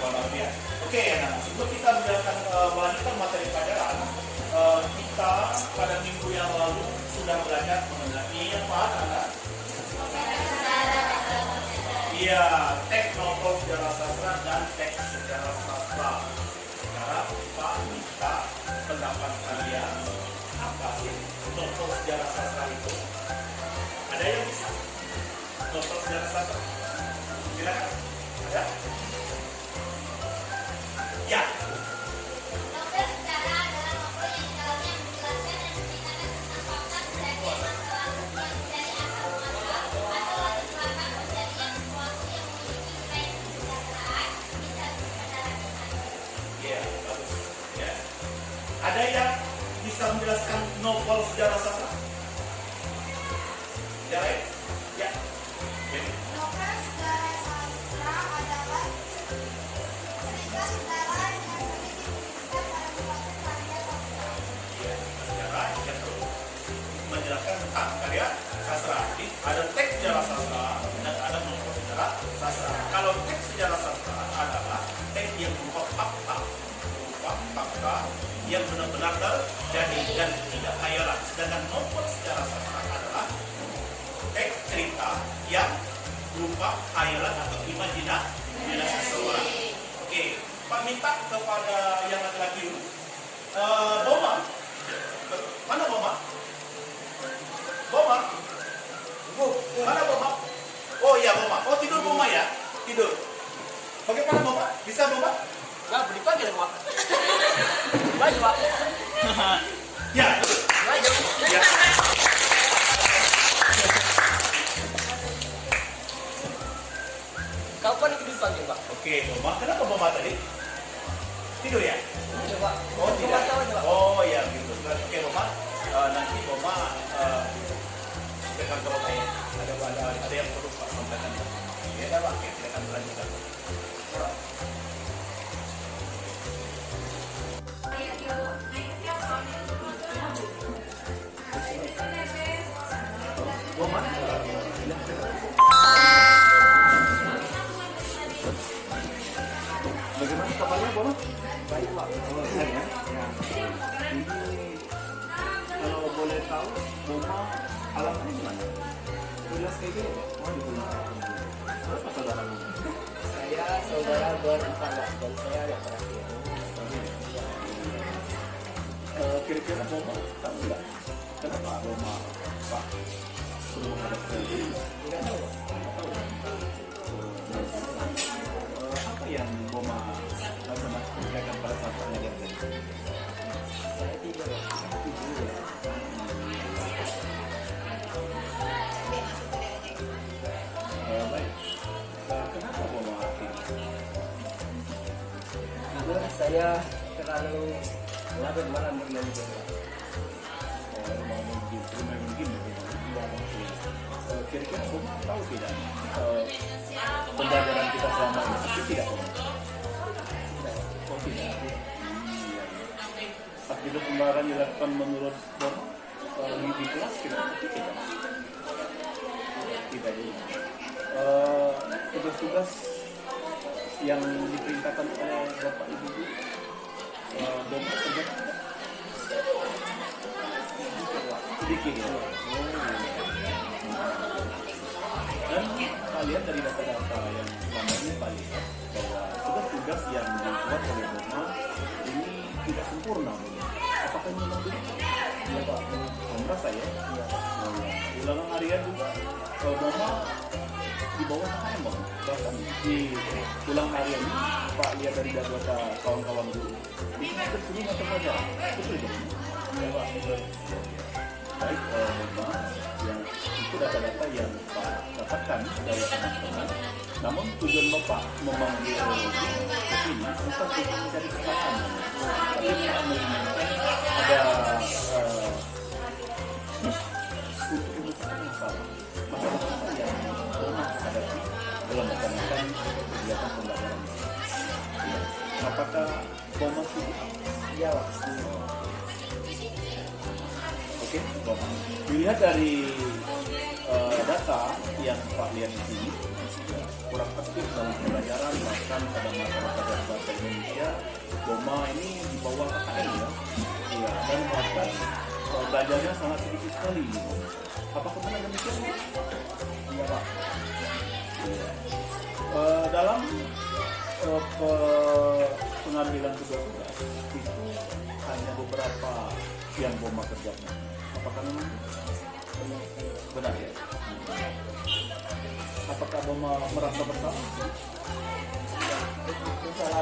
walafiat. Oke, nah, sebelum kita melanjutkan materi pelajaran, kita pada minggu yang lalu sudah belajar mengenai apa, anak? Iya, teks novel sejarah sastra dan teks sejarah sastra. Sekarang kita minta pendapat kalian, apa sih novel sejarah sastra itu? Ada yang bisa? Novel sejarah sastra? Silakan. Ada? Ya. Novel sejarah adalah novel yang di dalamnya menjelaskan dan menceritakan tentang fakta kejadian masa lalu yang menjadi asal muasal atau latar belakang kejadian sesuatu yang memiliki tren kesejahteraan bisa berdarah Iya, bagus. Ya. Ada yang bisa menjelaskan novel sejarah sastra? Sejarah ya? Ya. Novel sejarah sastra adalah cerita sejarah yang sering dituliskan dalam suatu karya sastra. Iya, sejarah yang menjelaskan tentang karya sastra. Jadi ada teks sejarah sastra dan ada novel sejarah sastra. Kalau teks sejarah sastra adalah teks yang berupa fakta yang benar-benar terjadi dan tidak khayalan. Sedangkan novel sejarah sastra adalah teks cerita yang berupa khayalan atau imajinasi seseorang. Oke, Pak minta kepada yang laki-laki dulu. Boma, mana Boma? Boma? Mana Boma? Oh iya Boma. Oh tidur Boma ya? Tidur. Bagaimana Boma? Bisa Boma? Enggak, dipanggil, Pak. Baju, Pak. Ya. Baju. Ya. Kapan itu dipanggil, Pak? Oke Boma. Kenapa Boma tadi? Tidur ya? Coba. Oh tidak. Tahu aja, Pak. Oh iya gitu. Oke Boma. Nanti Boma ke kantor saya. Ada yang perlu Pak sampaikan. Ya dah Pak. Kita akan melanjutkan. Boma. Bagaimana kabarnya Boma? Baik, Pak. Oh, sehat ya? Ya. Ini kalau boleh tahu, Boma alamatnya di mana? Jelas kayak gini, Pak. Oh, di Gunung Kampung. Berapa saudara Boma? Saya saudara berempat, Pak. Dan saya ada terakhir. Kira-kira Boma tahu nggak? Kenapa Boma Pak belum ada kerja? Enggak tahu, Pak. Tahu ya? Apa yang Boma pernah kerjakan pada saat pengajian tadi? Saya tidur, Pak. Baik. Kenapa Boma aktif? Tidur, saya terlalu larut malam bermain game. Bermain game. Kira-kira Boma tahu tidak pembelajaran kita selama ini? Tapi tidak Boma. Oh tidak. Tapi itu pembelajaran dilakukan menurut Boma di kelas tidak? Tidak. Tidak juga. Tugas-tugas yang diperintahkan oleh Bapak Ibu Boma kerjakan sedikit ya. Dan kalian dari data-data yang selama ini Pak lihat bahwa tugas-tugas yang dibuat oleh Boma ini tidak sempurna. Apakah ini memang begitu? Ya Pak, merasa ya. Ulangan harian juga Boma di bawah saya Bang. Bahkan di ulang harian ini Pak lihat dari data kawan-kawan dulu. Ini tersebut atau pelajaran? Betul ya? Ya Pak, betul. Baik, Boma yang itu data-data yang Pak dapatkan dari teman-teman. Namun tujuan Bapak memanggil ke sini bukan untuk mencari kesalahan, tapi Pak menginginkan ada untuk mencari masalah yang pernah hadapi dalam melaksanakan kegiatan pembelajaran. Apakah Boma sibuk? Ya, Pak. Oke, Boma. Dilihat dari data yang Pak lihat di sini, kurang aktif dalam pembelajaran bahkan pada masa-masa bawah KKN ya. Iya, dan bahkan belajarnya sangat sedikit sekali. Apakah benar demikian? Iya Pak. Dalam pengambilan tugas-tugas itu hanya beberapa yang Boma kerjakan. Apakah memang benar ya? Apakah Boma merasa bersalah? Bersalah.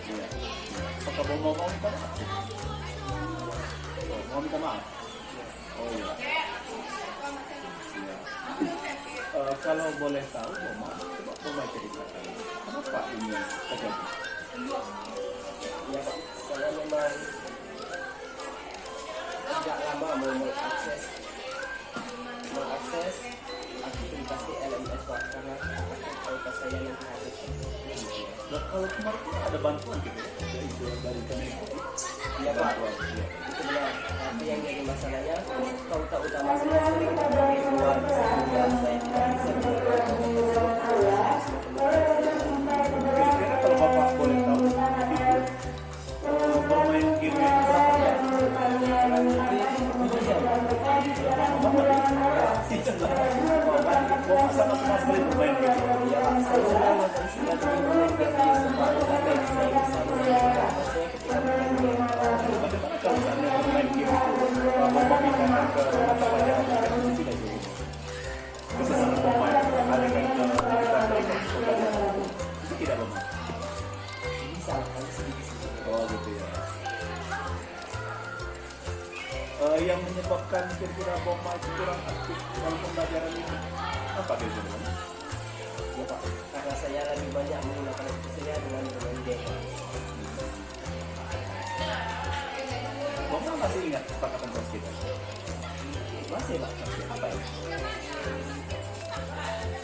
Iya. Apakah Boma mau minta maaf? Oh, mau minta maaf? Oh iya. Iya. Kalau boleh tahu, Boma, coba Boma ceritakan kenapa ini terjadi? Iya Pak. Saya memang sejak lama mau mengakses aktivitas di LMS Pak, karena aktivitas saya yang habis. Dan kalau kemarin ada bantuan gitu dari Kemenko. Iya Pak. Iya. Itu benar. Tapi yang jadi masalahnya, kota utama saya sering terjadi keluar sehingga saya tidak bisa Kira-kira kalau Bapak boleh tahu, bermain game itu berapa jam? Bapak sama-sama sekali bermain game. Ya Pak, saya senang dan sudah bermain game di semua sampai saya bisa menjaga saya ketika bermain game. Bagaimana kalau misalnya bermain game itu Bapak pindahkan ke mata pelajaran kan itu tidak jauh. Kesesatan bermain, alihkan ke pelajaran itu tidak Bapak. Bisa, kan sedikit-sedikit. Oh gitu ya. Yang menyebabkan kira-kira Boma itu kurang aktif dalam pembelajaran ini apa kira-kira? Ya Pak, karena saya lebih banyak menggunakan waktu saya dengan bermain game. Boma masih ingat kesepakatan kelas kita? Masih Pak. Apa ya?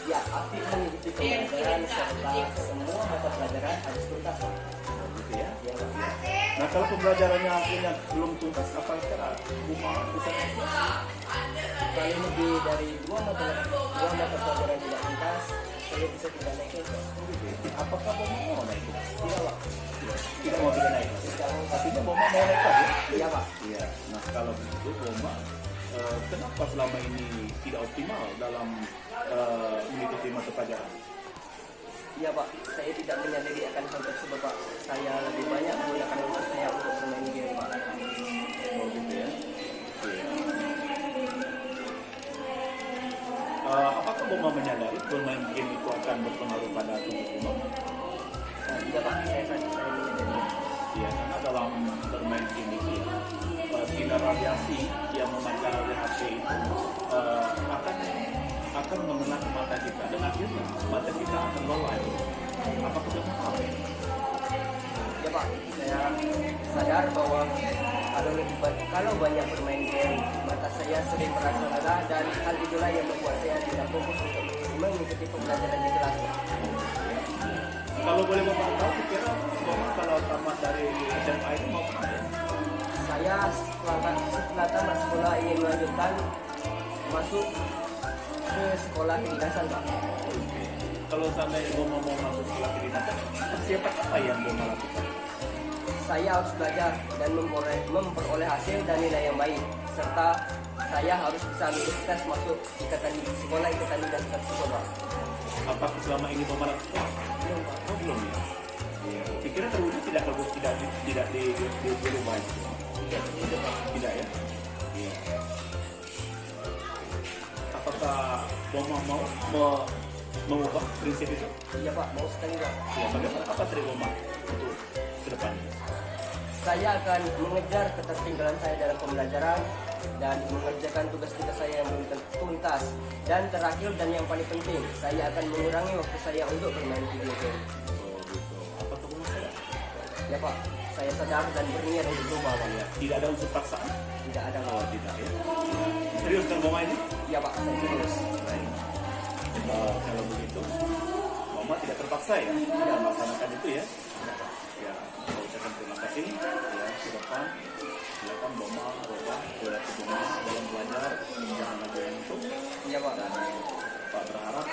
Ya, aktif mengikuti pembelajaran serta semua mata pelajaran harus tuntas Pak. Oh, gitu ya. Ya Pak. Nah kalau pembelajarannya akhirnya belum tuntas, apa kira Boma bisa naik? Kalau lebih dari dua mata pelajaran tidak tuntas, saya bisa tidak naik kelas Pak. Oh, gitu ya. Apakah Boma mau naik kelas? Tidak Pak. Tidak mau tidak naik kelas. Tidak mau. Artinya Boma mau naik kelas ya? Iya Pak. Iya. Nah kalau begitu Boma kenapa selama ini tidak optimal dalam mengikuti mata pelajaran? Iya Pak, saya tidak menyadari akan hal tersebut Pak. Saya lebih banyak menggunakan waktu saya untuk bermain game Pak. Oh gitu ya. Iya. Apakah Boma menyadari bermain game itu akan berpengaruh pada tubuh Boma? Iya Pak, saya menyadari. Iya, karena dalam bermain game itu sinar radiasi yang memancar dari HP itu akan mengenai mata kita dan akhirnya mata kita akan lelah. Apakah Boma tahu? Ya Pak, saya sadar bahwa kalau banyak bermain game, mata saya sering merasa lelah dan hal itulah yang membuat saya tidak fokus untuk mengikuti pembelajaran di kelas. Kalau boleh Bapak tahu, kira Boma kalau tamat dari SMA itu mau kemana ya? Saya setelah tamat sekolah ingin melanjutkan masuk ke sekolah kedinasan Pak. Oke. Kalau seandainya Boma mau masuk sekolah kedinasan, persiapan apa yang Boma lakukan? Saya harus belajar dan memperoleh hasil dan nilai yang baik, serta saya harus bisa lulus tes masuk sekolah ikatan dinas tersebut Pak. Apakah selama ini Boma lakukan? Belum Pak. Oh, belum ya. Iya. Pikirnya terwujud tidak di rumah itu. Tidak ya. Iya. Apakah Boma mau mengubah prinsip itu? Iya Pak, mau sekali Pak. Ya, bagaimana apa strategi Boma untuk ke depannya? Saya akan mengejar ketertinggalan saya dalam pembelajaran dan mengerjakan tugas-tugas saya yang belum tuntas. Dan terakhir dan yang paling penting, saya akan mengurangi waktu saya untuk bermain video game. Oh gitu. Apakah Boma sadar? Ya Pak, saya sadar dan berniat untuk berubah Pak. Ya, tidak ada unsur paksaan? Tidak ada Pak. Oh tidak ya. Serius kan Boma ini? Ya Pak, saya serius. Baik. Kalau begitu, Boma tidak terpaksa ya tidak melaksanakan itu ya. Ya, saya ucapkan terima kasih ya ke depan. Silakan Boma berubah kebenaran dalam belajar, jangan lagi yang itu. Iya Pak. Dan Pak berharap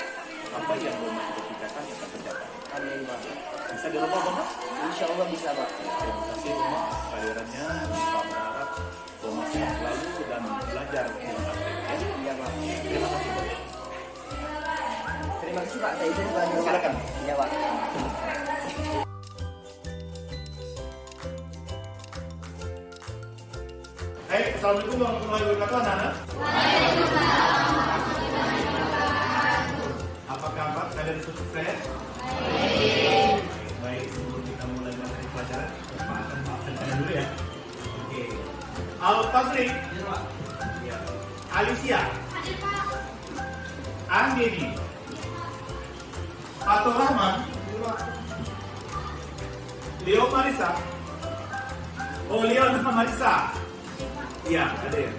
apa yang Boma cita-citakan akan tercapai. Amin Pak. Bisa di rumah Bapak? Insya Allah bisa Pak. Terima kasih rumah alirannya. Pak berharap rumah sehat selalu dan belajar dengan aktif. Ya. Iya Pak. Terima kasih Bapak. Terima kasih Pak. Saya izin pulang dulu, Pak. Silakan. Iya Pak. Hai, assalamualaikum warahmatullahi wabarakatuh, anak-anak. Apa kabar? Kalian sukses? Baik, sebelum kita mulai materi pelajaran, Pak akan maafkan kalian dulu ya. Oke. Al-Fadri. Ya. Alicia. Andini. Fatul Rahman. Leo Marisa. Oh, Leo dan Marisa. Iya, ada ya.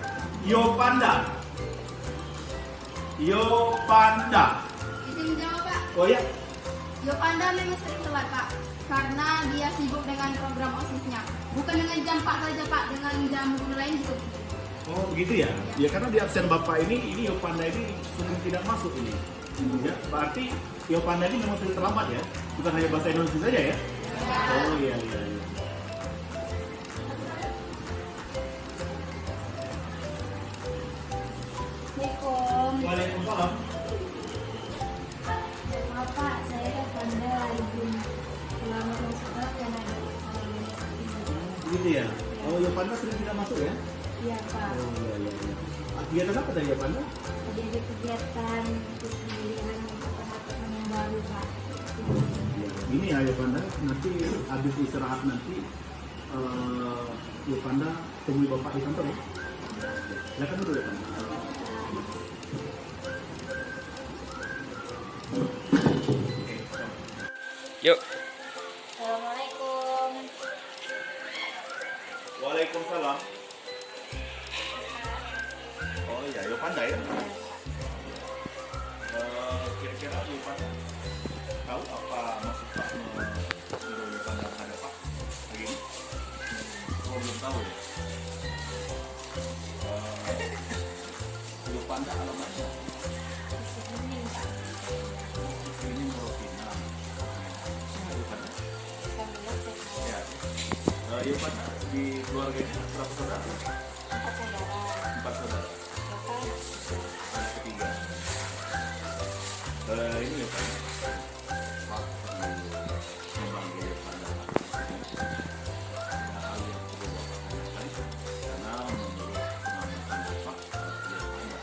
Yo Panda. Yo Panda. Izin jawab Pak. Oh ya. Yopanda memang sering telat Pak, karena dia sibuk dengan program OSIS-nya. Bukan dengan jam Pak saja Pak, dengan jam lain juga. Oh begitu ya? Ya karena di absen Bapak ini Yopanda ini sering tidak masuk ini. Ya, berarti Yopanda ini memang sering terlambat ya? Bukan hanya bahasa Indonesia saja ya? Oh iya iya. Iya. Assalamualaikum. Waalaikumsalam. Maaf Pak, saya Yopanda lagi selama sekolah yang ada. Begitu ya? Oh Yopanda sering tidak masuk ya? Iya Pak. Oh iya iya. Iya. Kegiatan apa tadi Yopanda? Tadi ada kegiatan pemilihan teman-teman yang baru Pak. Ini ya Yopanda, nanti habis istirahat nanti Yopanda temui Bapak di kantor ya? Silakan dulu Yopanda. Yuk. Assalamualaikum. Waalaikumsalam. Oh iya, Yopanda ya? Kira-kira Yopanda tahu apa maksud Pak menyuruh Yopanda ada Pak hari ini? Oh belum tahu ya? Yopanda alamatnya? Ini Meropina. Yopanda? Ya. Yopanda di keluarganya berapa saudara? 4 saudara. Anak ketiga. Ini ya Pak. Pak memanggil Yopanda. Ada hal yang perlu Bapak tanyakan karena menurut pengamatan Bapak Yopanda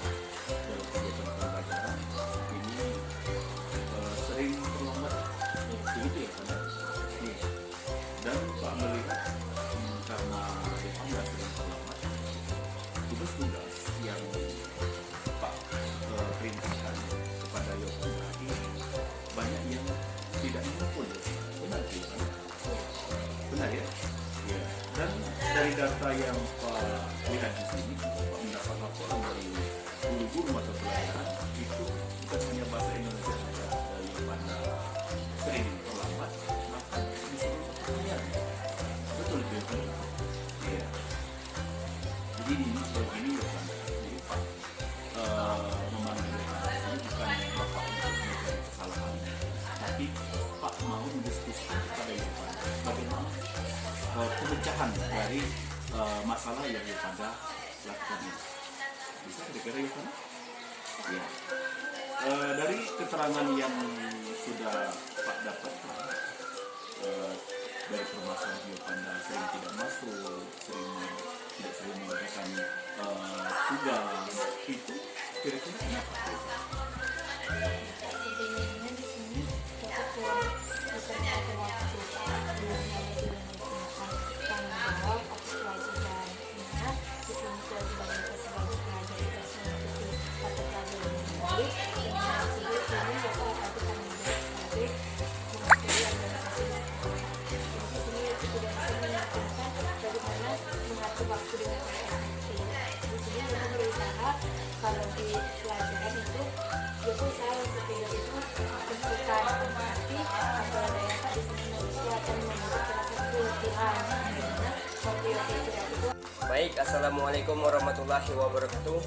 dalam kegiatan pembelajaran ini sering terlambat. Begitu ya Pak? Iya. Dan Pak melihat karena Yopanda sering terlambat, tugas-tugas yang Pak perintahkan kepada Yopanda ini banyak yang tidak mengumpul. Benar tidak? Benar ya? Ya. Dan dari data yang Pak lihat di sini, Pak mendapat laporan dari guru-guru mata pelajaran itu bukan hanya bahasa Indonesia saja dari Yopanda sering terlambat, bahkan di seluruh pertanian. Betul betul. Iya. Jadi ini begini Yopanda. Jadi Pak memanggil Yopanda ini bukan Bapak untuk mencari kesalahan, tapi Pak mau mendiskusikan kepada Yopanda bagaimana pemecahan dari masalah yang Yopanda lakukan ini. Bisa kira-kira Yopanda? Ya. Dari keterangan yang sudah Pak dapatkan dari permasalahan Yopanda sering tidak masuk, tidak sering mengerjakan tugas itu, kira-kira kenapa? Sebenarnya di sini kita kurang bisa ada waktu belum tanggung jawab atas kewajiban. Nah, di sini kewajiban kita sebagai pelajar itu mengikuti kata pelajaran yang baik dan hasil ini bapak akan tanggung jawab sebagai mewakili organisasi di sekolah. Jadi di sini kita tidak bisa menyatukan bagaimana mengatur waktu dengan baik. Di sini kita berusaha kalau di pelajaran itu yaitu saya untuk tidak itu menentukan nanti antara daerah di sini Indonesia akan membuat salah satu latihan dimana waktu yang tidak itu. Baik, assalamualaikum warahmatullahi wabarakatuh.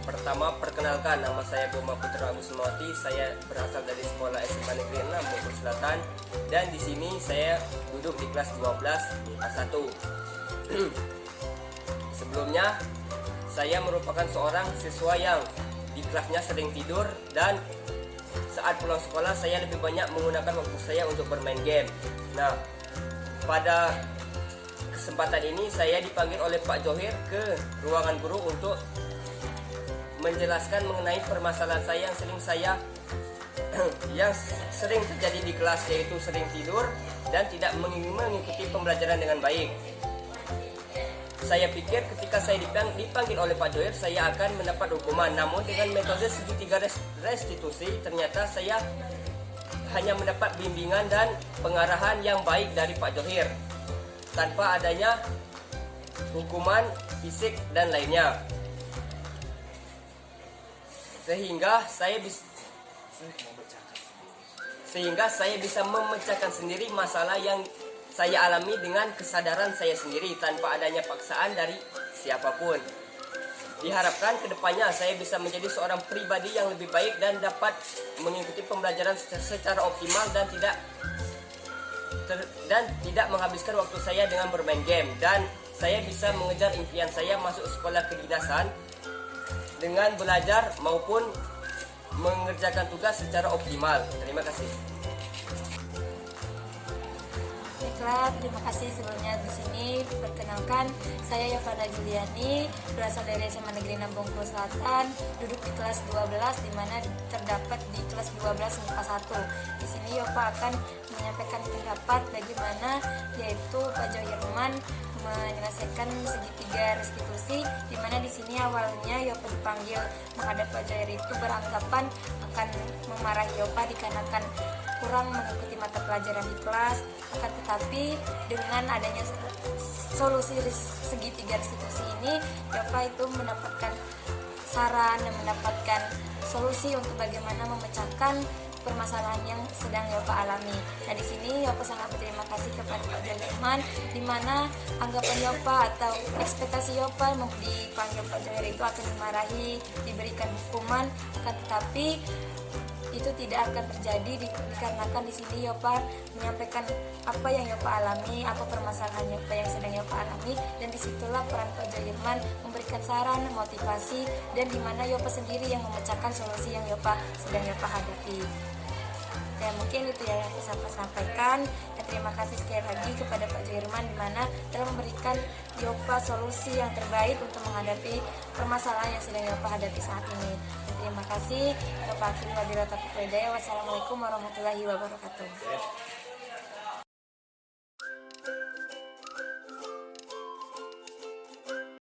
Pertama, perkenalkan, nama saya Boma Putra Agus Mawati. Saya berasal dari Sekolah SMA Negeri 6 Bogor Selatan, dan di sini saya duduk di kelas 12 kelas 1. Sebelumnya, saya merupakan seorang siswa yang di kelasnya sering tidur, dan saat pulang sekolah saya lebih banyak menggunakan waktu saya untuk bermain game. Nah, pada kesempatan ini saya dipanggil oleh Pak Johir ke ruangan guru untuk menjelaskan mengenai permasalahan saya yang sering terjadi di kelas, yaitu sering tidur dan tidak mengikuti pembelajaran dengan baik. Saya pikir ketika saya dipanggil oleh Pak Johir, saya akan mendapat hukuman. Namun dengan metode segitiga restitusi, ternyata saya hanya mendapat bimbingan dan pengarahan yang baik dari Pak Johir, tanpa adanya hukuman fisik dan lainnya. Sehingga saya bisa memecahkan sendiri masalah yang saya alami dengan kesadaran saya sendiri tanpa adanya paksaan dari siapapun. Diharapkan kedepannya saya bisa menjadi seorang pribadi yang lebih baik dan dapat mengikuti pembelajaran secara optimal dan tidak menghabiskan waktu saya dengan bermain game, dan saya bisa mengejar impian saya masuk sekolah kedinasan dengan belajar maupun mengerjakan tugas secara optimal. Terima kasih. Baiklah, terima kasih sebelumnya. Di sini perkenalkan, saya Yovanda Juliani, berasal dari SMA Negeri 6 Bogor Selatan, duduk di kelas 12, di mana terdapat di kelas 12 MIPA 1. Di sini Yova akan menyampaikan pendapat bagaimana, yaitu Pak Johirman menyelesaikan segitiga restitusi, di mana di sini awalnya Yova dipanggil menghadap Pak Johir itu beranggapan akan memarahi Yova dikarenakan kurang mengikuti mata pelajaran di kelas. Akan tetapi dengan adanya solusi segitiga restitusi ini, Yova itu mendapatkan saran dan mendapatkan solusi untuk bagaimana memecahkan permasalahan yang sedang Yova alami. Nah, di sini Yova sangat berterima kasih kepada Pak Johirman, di mana anggapan Yova atau ekspektasi Yova dipanggil Pak Johir itu akan dimarahi, diberikan hukuman. Akan tetapi itu tidak akan terjadi dikarenakan di sini Yova menyampaikan apa yang Yova alami, apa permasalahan Yova yang sedang Yova alami, dan disitulah peran Pak Johirman memberikan saran, motivasi, dan di mana Yova sendiri yang memecahkan solusi yang Yova sedang Yova hadapi. Ya, mungkin itu yang bisa saya sampaikan. Dan terima kasih sekali lagi kepada Pak Johirman, di mana telah memberikan Yova solusi yang terbaik untuk menghadapi permasalahan yang sedang Yova hadapi saat ini. Dan terima kasih. Wassalamualaikum warahmatullahi wabarakatuh.